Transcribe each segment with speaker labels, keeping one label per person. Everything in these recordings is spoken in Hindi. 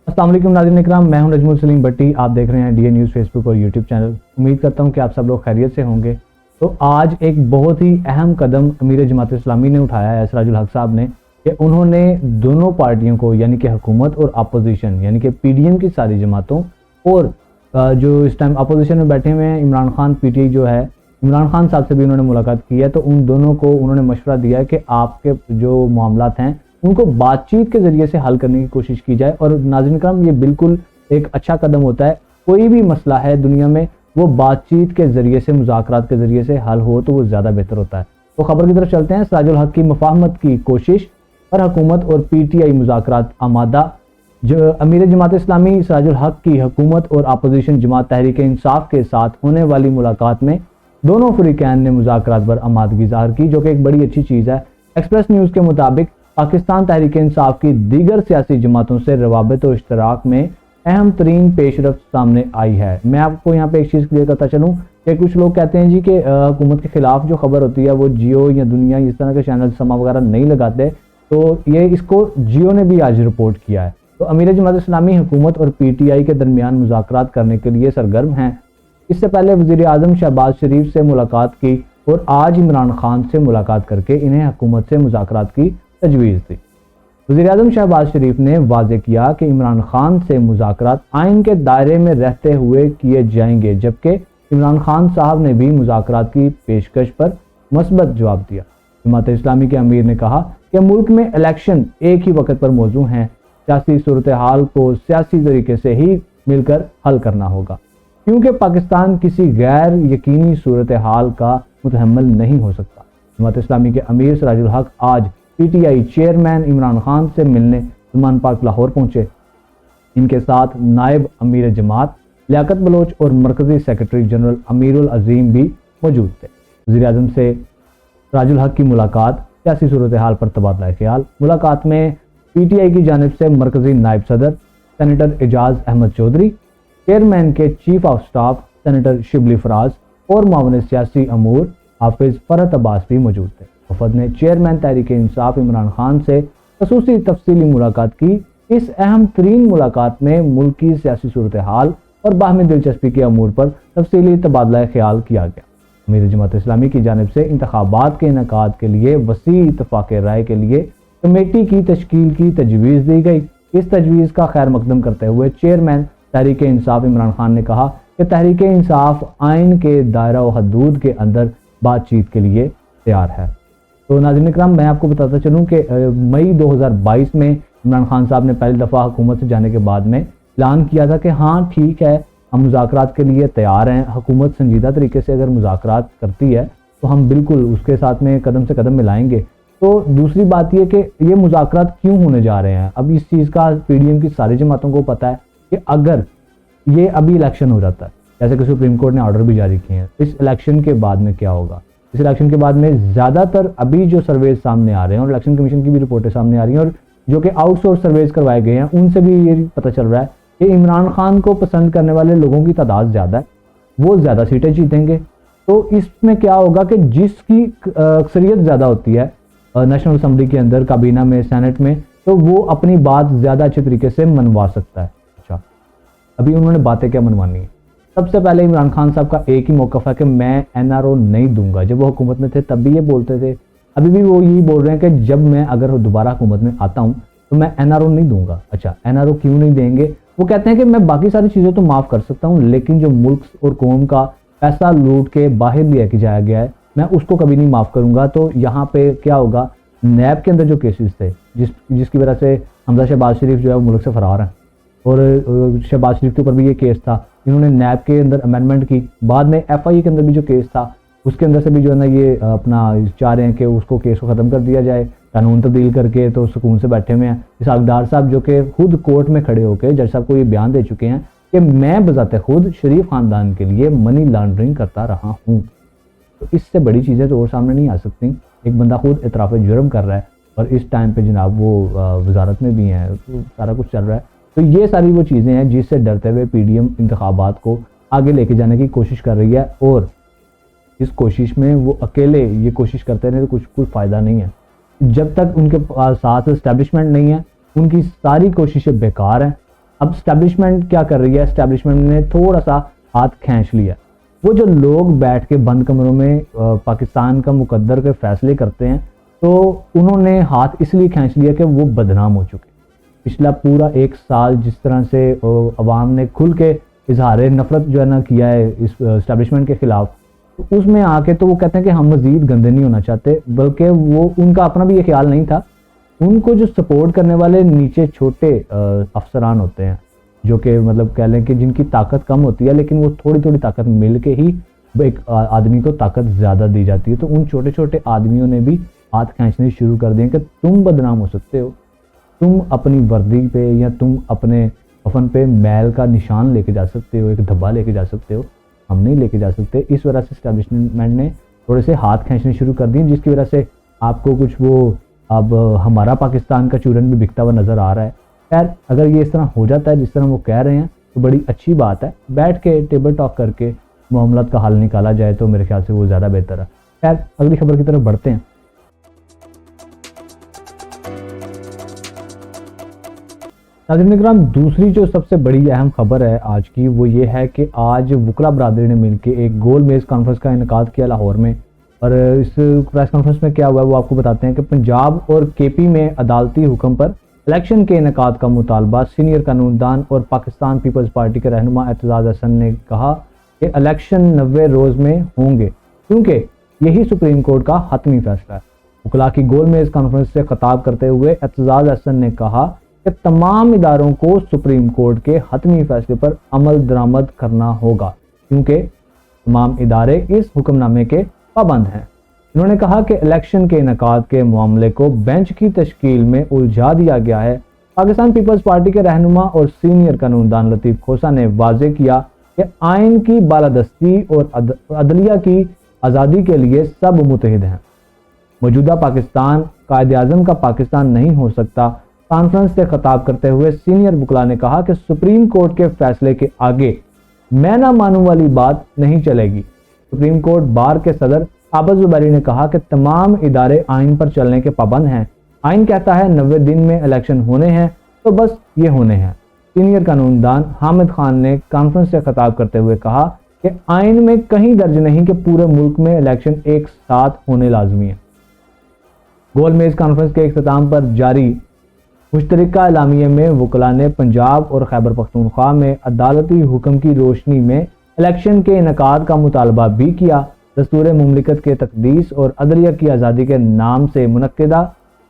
Speaker 1: अस्सलाम वालेकुम नाज़रीन इकराम, मैं हूं नजमुल सलीम भट्टी। आप देख रहे हैं डीए न्यूज़ फेसबुक और यूट्यूब चैनल। उम्मीद करता हूं कि आप सब लोग खैरियत से होंगे। तो आज एक बहुत ही अहम कदम अमीर जमात इस्लामी ने उठाया है, सिराजुल हक साहब ने, कि उन्होंने दोनों पार्टियों को यानी कि हुकूमत और अपोजिशन यानी कि पीडीएम की सारी जमातों और जो इस टाइम अपोजिशन में बैठे हुए हैं इमरान खान पीटीआई जो है, इमरान खान साहब से भी उन्होंने मुलाकात की है। तो उन दोनों को उन्होंने मशवरा दिया है कि आपके जो मामलात हैं उनको बातचीत के ज़रिए से हल करने की कोशिश की जाए। और नाज़रीन करम, ये बिल्कुल एक अच्छा कदम होता है। कोई भी मसला है दुनिया में, वो बातचीत के ज़रिए से, मुज़ाकरात के ज़रिए से हल हो तो वो ज़्यादा बेहतर होता है। तो खबर की तरफ चलते हैं। सिराजुल हक की मुफाहमत की कोशिश पर हुकूमत और पीटीआई मुज़ाकरात आमादा। जो अमीर जमात इस्लामी सिराजुल हक की हुकूमत और अपोजिशन जमात तहरीक इंसाफ के साथ होने वाली मुलाकात में दोनों फरीकैन ने मुज़ाकरात पर आमादगी ज़ाहिर की, जो कि एक बड़ी अच्छी चीज़ है। एक्सप्रेस न्यूज़ के मुताबिक पाकिस्तान तहरीक इंसाफ की दीगर सियासी जमातों से रवाबित और इश्तराक में अहम तरीन पेशरफ्त सामने आई है। मैं आपको यहाँ पे एक चीज़ क्लियर करता चलूँ कि कुछ लोग कहते हैं जी कि हुकूमत के खिलाफ जो खबर होती है वो जियो या दुनिया इस तरह के चैनल समा वगैरह नहीं लगाते, तो ये इसको जियो ने भी आज रिपोर्ट किया है। तो अमीर जमात इस्लामी हुकूमत और पीटीआई के दरमियान मुज़ाकरात करने के लिए सरगर्म हैं। इससे पहले वज़ीर आज़म शहबाज शरीफ से मुलाकात की और आज इमरान खान से मुलाकात करके इन्हें हुकूमत से मुज़ाकरात की तजवीज़ दी। वज़ीर आज़म शहबाज शरीफ ने वाज़ेह किया कि इमरान खान से मुज़ाकरात आइन के दायरे में रहते हुए किए जाएंगे, जबकि इमरान खान साहब ने भी मुज़ाकरात की पेशकश पर मस्बत जवाब दिया। जमात इस्लामी के अमीर ने कहा कि मुल्क में इलेक्शन एक ही वक्त पर मौजू हैं, सियासी सूरत हाल को सियासी तरीके से ही मिलकर हल करना होगा, क्योंकि पाकिस्तान किसी गैर यकीनी सूरत हाल का मुतहम्मिल नहीं हो सकता। जमात इस्लामी के अमीर सिराजुल हक आज पीटीआई चेयरमैन इमरान खान से मिलने सलमान पार्क लाहौर पहुंचे। इनके साथ नायब अमीर जमात लियाकत बलोच और मरकजी सेक्रेटरी जनरल अमीरुल अजीम भी मौजूद थे। वज़ीर आज़म से सिराजुल हक की मुलाकात, सियासी सूरत हाल पर तबादला ख्याल। मुलाकात में पीटीआई की जानिब से मरकजी नायब सदर सेनेटर एजाज अहमद चौधरी, चेयरमैन के chief of staff senator Shibli Faraz और मावन सियासी अमूर हाफिज फरहत अब्बास भी मौजूद थे। वफद ने चेयरमैन तहरीक इंसाफ इमरान खान से खसूसी तफसीली मुलाकात की। इस अहम तरीन मुलाकात में मुल्क की सियासी सूरत हाल और बाहमी दिलचस्पी के अमूर पर तफसीली तबादला ख्याल किया गया। अमीर जमात इस्लामी की जानिब से इंतखाबात के इनेकाद के लिए वसी इत्तफाक राय के लिए कमेटी की तश्कील की तजवीज़ दी गई। इस तजवीज़ का खैर मकदम करते हुए चेयरमैन तहरीक इंसाफ इमरान खान ने कहा कि तहरीक इंसाफ आइन के दायरा व हदूद के अंदर बातचीत के लिए तैयार है। तो नाज़रीन इकराम, मैं आपको बताता चलूँ कि मई 2022 में इमरान खान साहब ने पहली दफ़ा हुकूमत से जाने के बाद में ऐलान किया था कि हाँ ठीक है, हम मुज़ाकरात के लिए तैयार हैं। हुकूमत संजीदा तरीके से अगर मुज़ाकरात करती है तो हम बिल्कुल उसके साथ में कदम से कदम मिलाएंगे। तो दूसरी बात यह कि ये मुज़ाकरात क्यों होने जा रहे हैं, अब इस चीज़ का पीडीएम की सारी जमातों को पता है कि अगर ये अभी इलेक्शन हो जाता है, जैसे कि सुप्रीम कोर्ट ने ऑर्डर भी जारी किए हैं, इस इलेक्शन के बाद में क्या होगा। इस इलेक्शन के बाद में ज़्यादातर अभी जो सर्वेज सामने आ रहे हैं और इलेक्शन कमीशन की भी रिपोर्टें सामने आ रही हैं और जो कि आउटसोर्स सर्वेज करवाए गए हैं, उनसे भी ये पता चल रहा है कि इमरान खान को पसंद करने वाले लोगों की तादाद ज़्यादा है, वो ज़्यादा सीटें जीतेंगे। तो इसमें क्या होगा कि जिसकी अक्सरियत ज़्यादा होती है नेशनल असम्बली के अंदर, काबीना में, सेनेट में, तो वो अपनी बात ज़्यादा अच्छे तरीके से मनवा सकता है। अच्छा, अभी उन्होंने बातें क्या मनवानी है? सबसे पहले इमरान खान साहब का एक ही मौक़िफ़ है कि मैं एनआरओ नहीं दूंगा। जब वो हुकूमत में थे तब भी ये बोलते थे, अभी भी वो यही बोल रहे हैं कि जब मैं अगर दोबारा हुकूमत में आता हूँ तो मैं एनआरओ नहीं दूंगा। अच्छा, एनआरओ क्यों नहीं देंगे? वो कहते हैं कि मैं बाकी सारी चीज़ें तो माफ़ कर सकता हूँ, लेकिन जो मुल्क और कौम का पैसा लूट के बाहर लेके जाया गया है, मैं उसको कभी नहीं माफ़ करूँगा। तो यहाँ पे क्या होगा, नैब के अंदर जो केसेस थे जिसकी वजह से हमजा शहबाज शरीफ जो है वो मुल्क से फरार हैं, और शहबाज शरीफ के ऊपर भी ये केस था, इन्होंने नैब के अंदर अमेंडमेंट की। बाद में एफआईए के अंदर भी जो केस था उसके अंदर से भी जो है ना ये अपना चाह रहे हैं कि उसको केस को ख़त्म कर दिया जाए, कानून तब्दील करके, तो सुकून से बैठे हुए हैं। इसहाक़ साहब जो कि खुद कोर्ट में खड़े होकर जज साहब को ये बयान दे चुके हैं कि मैं बज़ाते खुद शरीफ ख़ानदान के लिए मनी लॉन्ड्रिंग करता रहा हूँ। तो इससे बड़ी चीज़ें तो और सामने नहीं आ सकती। एक बंदा खुद इतराफ़ जुर्म कर रहा है और इस टाइम पे जनाब वो वजारत में भी हैं, तो सारा कुछ चल रहा है। तो ये सारी वो चीज़ें हैं जिससे डरते हुए पीडीएम इंतखाबात को आगे लेके जाने की कोशिश कर रही है, और इस कोशिश में वो अकेले ये कोशिश करते रहे तो कुछ फ़ायदा नहीं है। जब तक उनके पास साथ इस्टेब्लिशमेंट नहीं है उनकी सारी कोशिशें बेकार हैं। अब इस्टेब्लिशमेंट क्या कर रही है, इस्टेब्लिशमेंट ने थोड़ा सा हाथ खींच लिया। वो जो लोग बैठ के बंद कमरों में पाकिस्तान का मुकद्दर के फैसले करते हैं, तो उन्होंने हाथ इसलिए खींच लिया कि वो बदनाम हो चुके। पिछला पूरा 1 साल जिस तरह से अवाम ने खुल के इजहार नफरत जो है ना किया है इस इस्टेब्लिशमेंट के खिलाफ, तो उसमें आके तो वो कहते हैं कि हम मजीद गंदे नहीं होना चाहते, बल्कि वो उनका अपना भी ये ख्याल नहीं था। उनको जो सपोर्ट करने वाले नीचे छोटे अफसरान होते हैं, जो कि मतलब कह लें कि जिनकी ताकत कम होती है लेकिन वो थोड़ी थोड़ी ताकत मिल के ही एक आदमी को ताकत ज़्यादा दी जाती है, तो उन छोटे छोटे आदमियों ने भी हाथ खींचने शुरू कर दिए कि तुम बदनाम हो सकते हो, तुम अपनी वर्दी पे या तुम अपने कफन पे मैल का निशान लेके जा सकते हो, एक धब्बा लेके जा सकते हो, हम नहीं लेके जा सकते। इस वजह से इस्टेब्लिशमेंट ने थोड़े से हाथ खींचने शुरू कर दिए, जिसकी वजह से आपको कुछ वो अब हमारा पाकिस्तान का चूरन भी बिकता हुआ नज़र आ रहा है। खैर, अगर ये इस तरह हो जाता है जिस तरह वो कह रहे हैं तो बड़ी अच्छी बात है। बैठ के टेबल टॉक करके मामलात का हल निकाला जाए तो मेरे ख्याल से वो ज़्यादा बेहतर है। खैर, अगली खबर की तरफ बढ़ते हैं। नाज़रीन इकराम, दूसरी जो सबसे बड़ी अहम खबर है आज की, वो ये है कि आज वकला बरादरी ने मिलकर एक गोल मेज़ कॉन्फ्रेंस का इनेकाद किया लाहौर में। और इस प्रेस कॉन्फ्रेंस में क्या हुआ है वो आपको बताते हैं कि पंजाब और केपी में अदालती हुक्म पर इलेक्शन के इनेकाद का मुतालबा। सीनियर कानूनदान और पाकिस्तान पीपल्स पार्टी के रहनुमा एतजाज़ हसन ने कहा कि इलेक्शन 90 रोज़ में होंगे, क्योंकि यही सुप्रीम कोर्ट का हतमी फैसला है। वकला की गोल मेज़ कॉन्फ्रेंस से खिताब करते हुए एतजाज़ हसन ने कहा कि तमाम इदारों को सुप्रीम कोर्ट के हतमी फैसले पर अमल दरामद करना होगा, क्योंकि तमाम इदारे इस हुक्मनामे के पाबंद हैं। उन्होंने कहा कि इलेक्शन के इनेकाद के मामले को बेंच की तश्कील में उलझा दिया गया है। पाकिस्तान पीपल्स पार्टी के रहनुमा और सीनियर कानूनदान लतीफ़ खोसा ने वाज़ेह किया कि आइन की बालादस्ती और अदलिया की आज़ादी के लिए सब मुतहिद हैं। मौजूदा पाकिस्तान कायद-ए-आज़म का पाकिस्तान नहीं हो सकता। कॉन्फ्रेंस से खिताब करते हुए सीनियर वकला ने कहा कि सुप्रीम कोर्ट के फैसले के आगे मैं ना मानूं वाली बात नहीं चलेगी। सुप्रीम कोर्ट बार के सदर आबद ज़ुबैरी ने कहा कि तमाम इदारे आइन पर चलने के पाबंद हैं। आइन कहता है 90 दिन में इलेक्शन होने हैं, तो बस ये होने हैं। सीनियर कानूनदान हामिद खान ने कॉन्फ्रेंस से खिताब करते हुए कहा कि आइन में कहीं दर्ज नहीं कि पूरे मुल्क में इलेक्शन एक साथ होने लाजमी है। गोल मेज कॉन्फ्रेंस के इख्तिताम पर जारी मुश्तरका एलामिया में वकला ने पंजाब और खैबर पख्तूनख्वा में अदालती हुक्म की रोशनी में इलेक्शन के इनेकाद का मुतालबा भी किया। दस्तूर मुमलिकत के तकदीस और अदलिया की आज़ादी के नाम से मुनक्किदा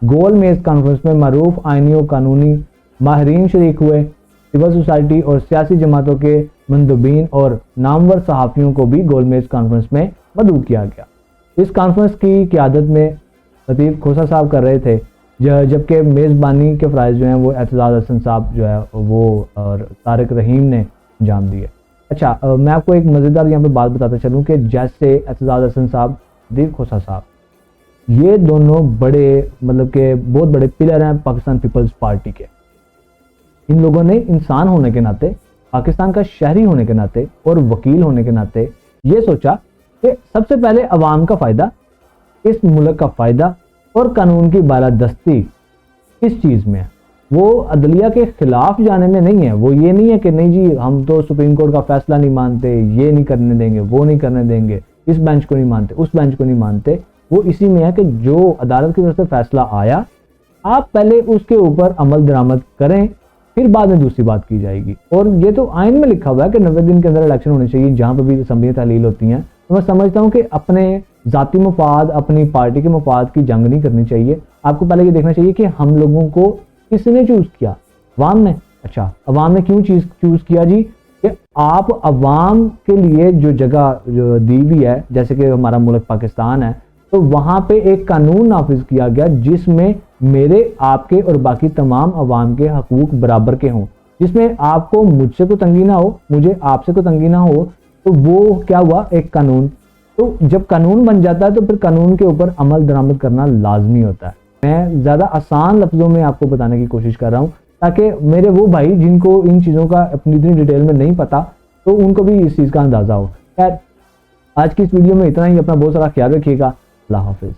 Speaker 1: गोल मेज कॉन्फ्रेंस में मरूफ आइनी और कानूनी माहिरीन शरीक हुए। सिविल सोसाइटी और सियासी जमातों के मंदुबीन और नामवर सहाफ़ियों को भी गोल मेज कॉन्फ्रेंस में मदऊ किया गया। इस कॉन्फ्रेंस की क़यादत में लतीफ़ खोसा साहब कर रहे थे, जबकि मेज़बानी के फ़राइज़ जो हैं वो एतजाज़ हसन साहब जो है वो और तारिक रहीम ने अंजाम दिए। अच्छा, मैं आपको एक मज़ेदार यहाँ पे बात बताता चलूँ कि जैसे एतजाज़ हसन साहब, लतीफ़ खोसा साहब, ये दोनों बड़े मतलब के बहुत बड़े पिलर हैं पाकिस्तान पीपल्स पार्टी के। इन लोगों ने इंसान होने के नाते, पाकिस्तान का शहरी होने के नाते और वकील होने के नाते ये सोचा कि सबसे पहले अवाम का फ़ायदा, इस मुल्क का फ़ायदा और कानून की बालादस्ती किस चीज़ में है। वो अदलिया के ख़िलाफ़ जाने में नहीं है। वो ये नहीं है कि नहीं जी हम तो सुप्रीम कोर्ट का फ़ैसला नहीं मानते, ये नहीं करने देंगे, वो नहीं करने देंगे, इस बेंच को नहीं मानते, उस बेंच को नहीं मानते। वो इसी में है कि जो अदालत की तरफ से फ़ैसला आया, आप पहले उसके ऊपर अमल दरामद करें, फिर बाद में दूसरी बात की जाएगी। और ये तो आइन में लिखा हुआ है कि 90 दिन के अंदर इलेक्शन होने चाहिए। जहाँ पर भी असम्बली तहलील होती हैं, तो मैं समझता हूँ कि अपने ज़ाती मफाद, अपनी पार्टी के मफाद की जंग नहीं करनी चाहिए। आपको पहले ये देखना चाहिए कि हम लोगों को किसने चूज़ किया, अवाम ने। अच्छा, अवाम ने क्यों चूज़ किया जी? कि आप अवाम के लिए जो जगह जो दी हुई है, जैसे कि हमारा मुल्क पाकिस्तान है, तो वहाँ पे एक कानून नाफिज किया गया जिसमें मेरे, आपके और बाकी तमाम अवाम के हकूक बराबर के हों, जिसमें आपको मुझसे कोई तंगी ना हो, मुझे आपसे कोई तंगी ना हो। तो वो क्या हुआ, एक कानून। तो जब कानून बन जाता है तो फिर कानून के ऊपर अमल दरामद करना लाजमी होता है। मैं ज़्यादा आसान लफ्ज़ों में आपको बताने की कोशिश कर रहा हूँ ताकि मेरे वो भाई जिनको इन चीज़ों का अपनी इतनी डिटेल में नहीं पता, तो उनको भी इस चीज़ का अंदाज़ा हो। खैर, आज की इस वीडियो में इतना ही। अपना बहुत सारा ख्याल रखिएगा। अल्लाह हाफिज़।